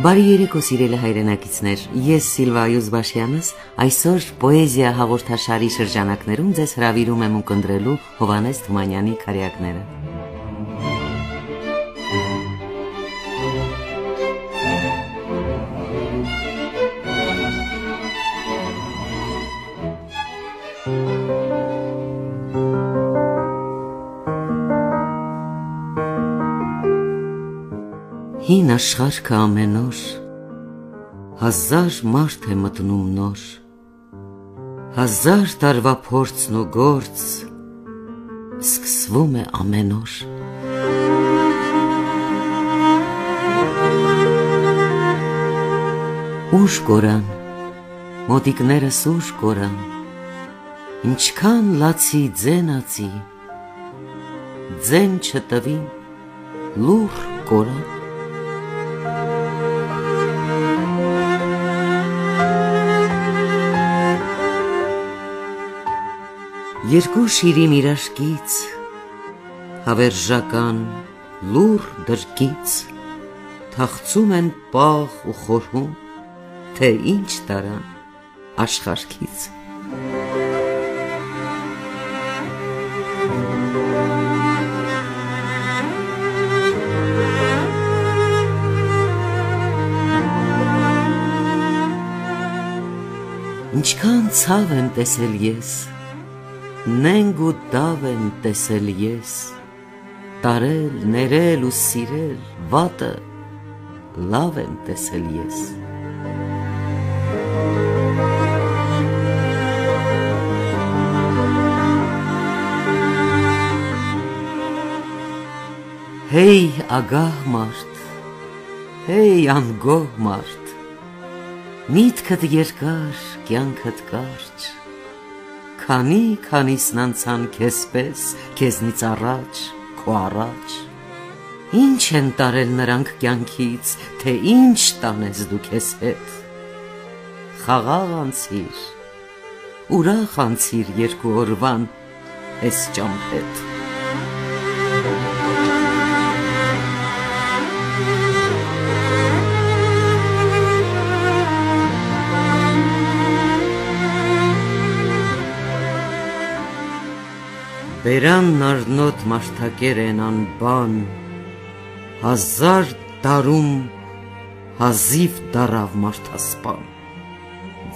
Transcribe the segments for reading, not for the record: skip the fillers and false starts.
Բարի երեկո սիրելի հայրենակիցներ, ես Սիլվա Յուզբաշյանս այսօր պոեզիա հաղորդաշարի շրջանակներում ձեզ հրավիրում եմ ունկնդրելու Հովհաննես Թումանյանի քարյակները։ Հին աշխարհքը ամեն օր, հազար մարդ է մտնում նոր, հազար տարվա փորձն ու գործ, սկսվում է ամեն օր։ Ուշ կորան, մոտիկներս ուշ կորան, ինչքան լացի ձենացի, ձեն չտվին, լուռ կորան։ Երկու շիրիմ իրաշկից, հավերժական լուռ դրկից, թախծում են պաղ ու խորհում, թե ինչ տարան աշխարհքից։ Ինչքան ցավ եմ տեսել ես, նենգ ու դավ եմ տեսել ես, տարել, ներել ու սիրել, վատը լավ եմ տեսել ես։ Հեյ ագահ մարդ, հեյ անգոհ մարդ, միտքդ երկար, կյանքդ կարճ, քանիսն անցան քեզ պես, քեզնից առաջ, քո առաջ, ինչ են տարել նրանք կյանքից, թե ինչ տանես դու քեզ հետ, խաղաղ անցիր, ուրախ անցիր երկու օրվան էս ճամփետ։ Բերանն առնոտ մարդակեր են անբան, հազար դարում հազիվ դարավ մարդասպան,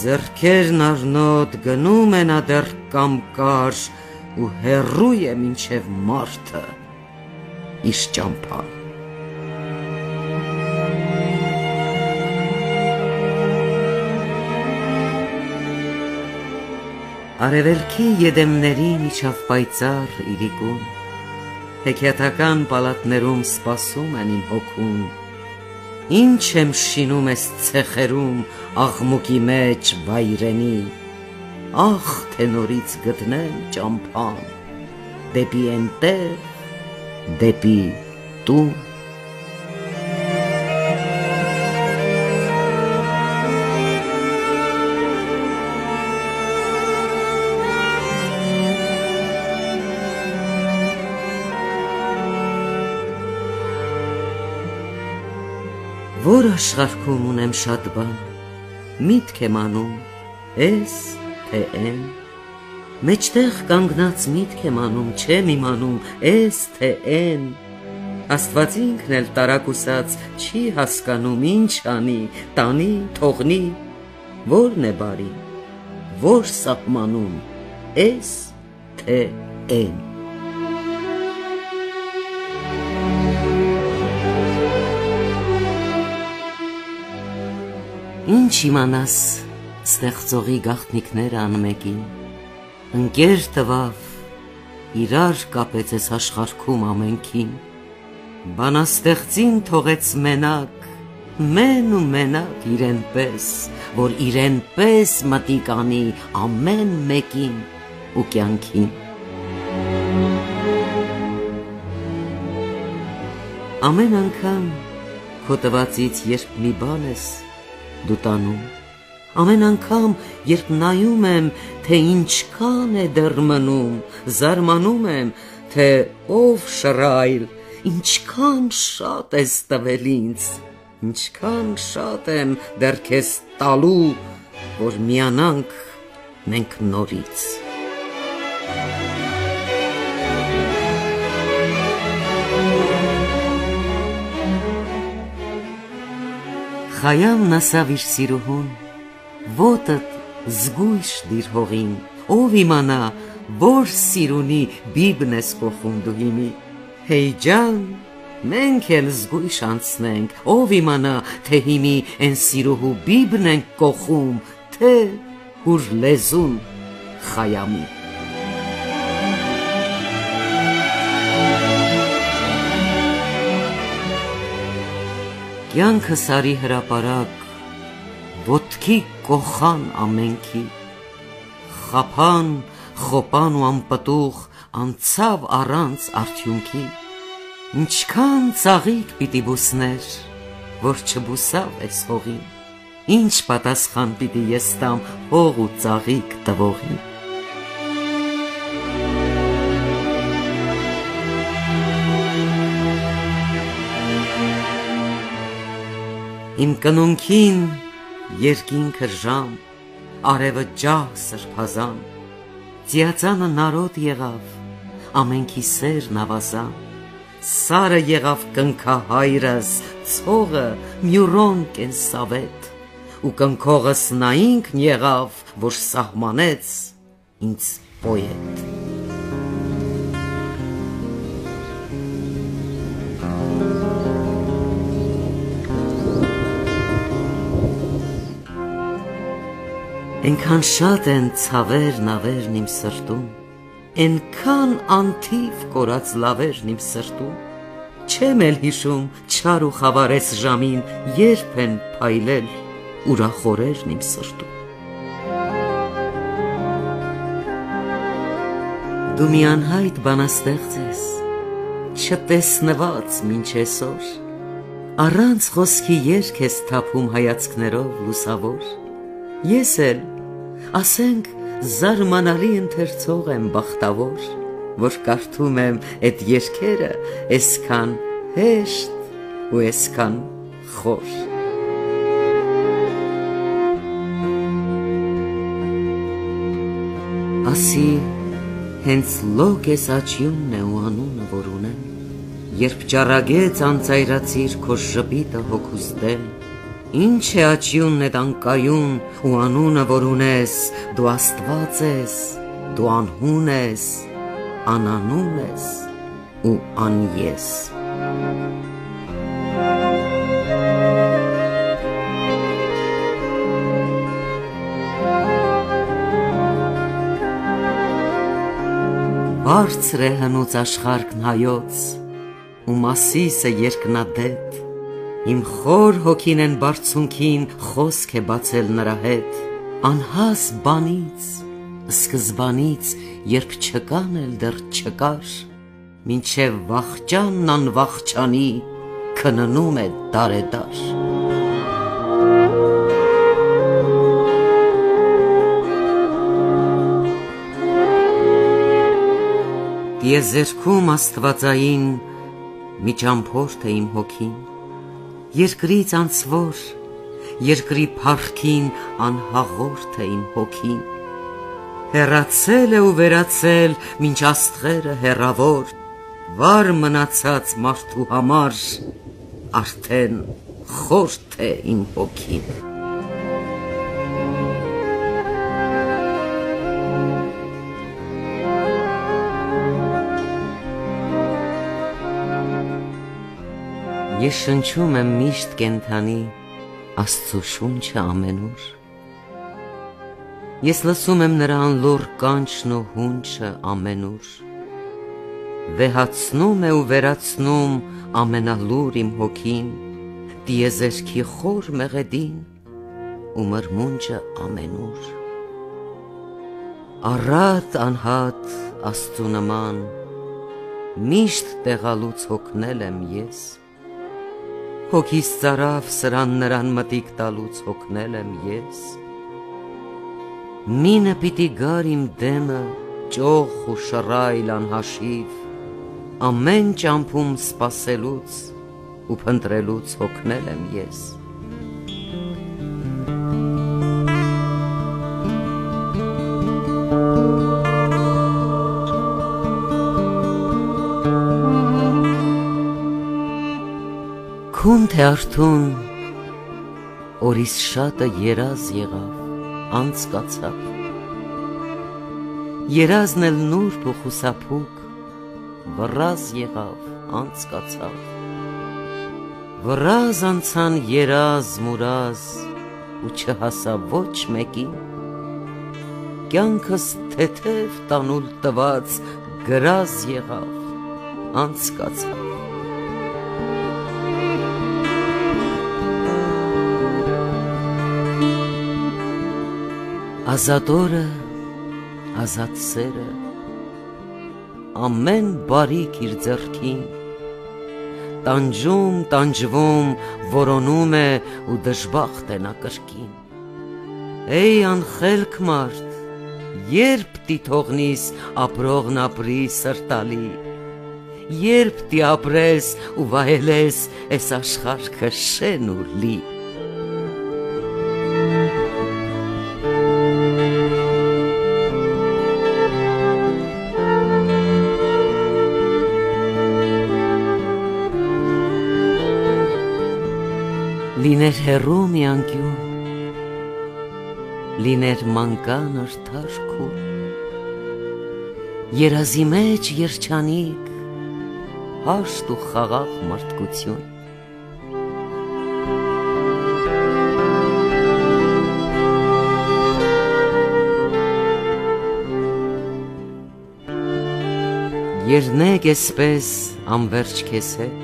ձեռքերն առնոտ գնում են ադեռ կամկար ու հեռու է մինչև մարդը իր ճամփան։ Արևելքի ետեմներին իջավ պայծառ իրիկուն, հեքիաթական պալատներում սպասում են իմ հոգուն, ինչ եմ շինում ես ցեխերում աղմուկի մեջ վայրենի, ախ թե նորից գտնեմ ճամփան, դեպի էնտեղ, դեպի տուն։ Որ աշխարհքում ունեմ շատ բան, միտք եմ անում, էս թե էն, մեջտեղ կանգնած միտք եմ անում, չեմ իմանում, էս թե էն, Աստված ինքն էլ տարակուսած չի հասկանում ինչ անի, տանի, թողնի, որն է բարի, որ սահմանում, էս թե էն։ Ինչ իմանաս ստեղծողի գաղտնիքները անմեկին, ընկեր տվավ, իրար կապեց ես աշխարհքում ամենքին, բանաստեղծին թողեց մենակ, մեն ու մենակ իրեն պես, որ իրեն պես մտիկ անի ամեն մեկին ու կյանքին։ Ամեն անգամ քո տվածից երբ մի բան ես դու տանում, ամեն անգամ երբ նայում եմ, թե ինչքան է դեռ մնում, զարմանում եմ, թե ով շռայլ, ինչքան շատ ես տվել ինձ, ինչքան շատ եմ դեռ քեզ տալու, որ միանանք մենք նորից։ Խայամն ասավ իր սիրուհուն, ոտդ զգույշ դիր հողին, ով իմանա, որ սիրունի բիբն ես կոխում դու հիմի։ Հեյ ջան, մենք էլ զգույշ անցնենք, ով իմանա, թե հիմի են սիրուհու բիբն ենք կոխում, թե հուր լեզուն Խայամի։ Կյանքը սարի հրապարակ, ոտքի կոխան ամենքի, խափան, խոպան ու անպտուղ անցավ առանց արդյունքի, ինչքան ծաղիկ պիտի բուսներ, որ չբուսավ այս հողին, ինչ պատասխան պիտի ես տամ հող ու ծաղիկ տվողին։ Իմ կնունքին երկինքը ժամ, արևը ջահ սրբազան, ծիածանը նարոտ եղավ, ամենքի սերն ավազան, սարը եղավ կնքահայրս, ցողը մյուրոն կենսավետ, ու կնքողս նա ինքն եղավ, որ սահմանեց ինձ պոետ։ Ենքան շատ են ցավերն ավերն իմ սրտում, ենքան անթիվ կորած լավերն իմ սրտում, չեմ էլ հիշում չար ու խավարես ժամին, երբ են փայլել ուրախորերն իմ սրտում։ Դու մի անհայտ բանաստեղծ ես, չտեսնված մինչ այսօր, առանց խոսքի երգ ես թափում հայացքներով լուսավոր, ես էլ ասենք զարմանալի ընթերցող եմ բախտավոր, որ կարդում եմ այդ երգերը այսքան հեշտ ու այսքան խոր։ Ասի հենց լոկ ես աչյունն է ու անունը որ ունեմ, երբ ճառագեց անծայրացիր քո ժպիտը հոգուս դեմ, ինչ է աչյունն էդ անկայուն ու անունը որ ունես, դու Աստված ես, դու անհուն ես, անանուն ես ու անես։ Բարձր է հնուց աշխարհքն հայոց, ու մասիսը երկնադետ, իմ խոր հոգին են բարձունքին խոսք է բացել նրա հետ, անհաս բանից, սկզբանից, երբ չկան էլ դեռ չկար, մինչև վախճանն անվախճանի քննում է դարեդար։ Տիեզերքում աստվածային մի ճամփորդ է իմ հոգին, երկրից անցվոր, երկրի փառքին անհաղորդ է իմ հոգին, հեռացել է ու վերացել մինչ աստղերը հեռավոր, վար մնացած մարդու համար արդեն խորթ է իմ հոգին։ Ես շնչում եմ միշտ կենթանի Աստծու շունչը ամենուր, ես լսում եմ նրա անլուռ կանչն ու հունչը ամենուր, վեհացնում է ու վերացնում ամենալուր իմ հոգին, տիեզերքի խոր մեղեդին ու մրմունջը ամենուր։ Առատ անհատ Աստծու նման, միշտ տեղալուց հոգնել եմ ես, հոգիս ծարավ սրան նրան մտիկ տալուց հոգնել եմ ես, մինը պիտի գար իմ դեմը ճոխ ու շռայլ անհաշիվ, ամեն ճամփում սպասելուց ու փնտրելուց հոգնել եմ ես։ Քուն թե արթուն օրիս շատը երազ եղավ, անցկացավ, երազն էլ նուրբ ու խուսափուկ, վռազ եղավ, անցկացավ, վռազ անցան երազ մուրազ ու չհասավ ոչ մեկին, կյանքս թեթև տանուլ տված գրազ եղավ, անցկացավ։ Ազատ օրը, ազատ սերը, ամեն բարիք իր ձեռքին, տանջում, տանջվում, որոնում է ու դժբախտ է նա կրկին։ Էй անխելք մարդ, երբ տի թողնիս ապրողն ապրի սրտալի, երբ տի ապրես ու վայելես էս աշխարհքը շեն ու լի։ Լիներ հեռու մի անկյուն, լիներ մանկան արդարքում, երազի մեջ երջանիկ, հաշտ ու խաղաղ մարդկություն։ Երնեք էսպես անվերջ քեզ հետ,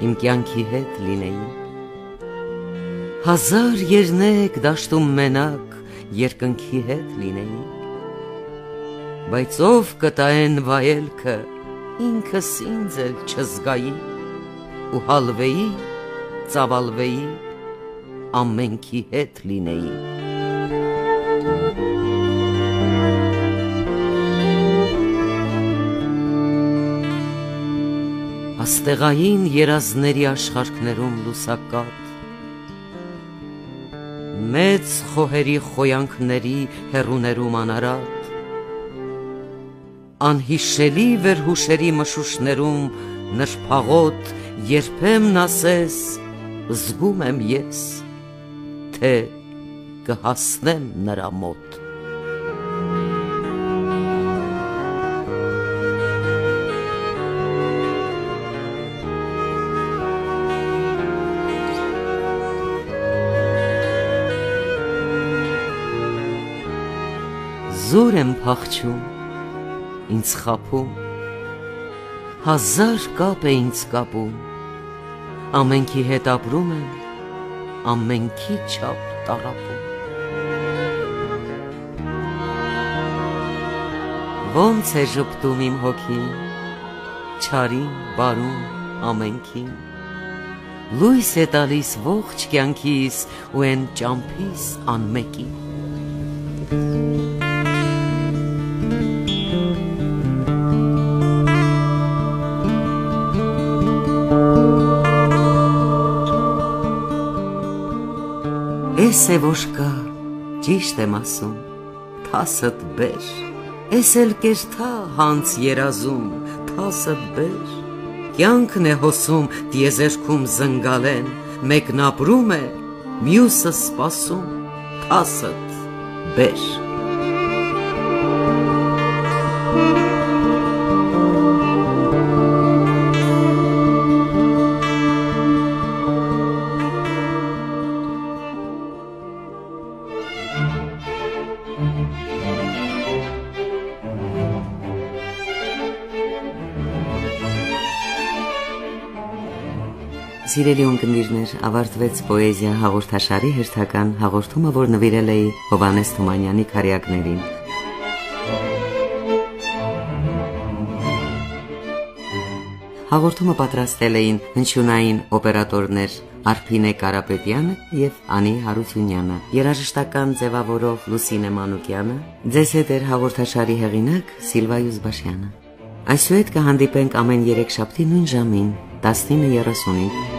իմ կյանքի հետ լինեի, հազար երնեք դաշտում մենակ երկնքի հետ լինեի, բայց ով կտայեն վայելքը ինքս ինձ էլ չզգայի ու հալվեի, ծավալվեի, ամենքի հետ լինեի։ Աստեղային երազների աշխարհքներում լուսակատ, մեծ խոհերի խոյանքների հեռուներում անարատ, անհիշելի վերհուշերի մշուշներում նրբաղոտ երբեմն ասես զգում եմ ես, թե կհասնեմ նրա մոտ։ Զուր եմ փախչում, ինձ խաբում, հազար կապ է ինձ կապում, ամենքի հետ ապրում եմ, ամենքի չափ տառապում։ Ոնց է ժպտում իմ հոգին, չարին, բարուն, ամենքին, լույս է տալիս ողջ կյանքիս ու են ճամփիս անմեկին։ Էս է որ կա, ճիշտ եմ ասում, թասդ բեր, էս էլ կերթա հանց երազում, թասդ բեր, կյանքն է հոսում տիեզերքում զնգալեն, մեկն ապրում է, մյուսը սպասում, թասդ բեր։ Սիրելի ունկնդիրներ, ավարտվեց պոեզիա հաղորդաշարի հերթական հաղորդումը, որ նվիրել էի Հովհաննես Թումանյանի քարյակներին։ Հաղորդումը պատրաստել էին հնչյունային օպերատորներ Արփինե Կարապետյանը եւ Անի Հարությունյանը, երաժշտական ձևավորող Լուսինե Մանուկյանը, ձեզ հետ էր հաղորդաշարի հեղինակ Սիլվա Յուզբաշյանը։ Այսուհետ կհանդիպենք ամեն երեքշաբթի նույն ժամին։ 19:35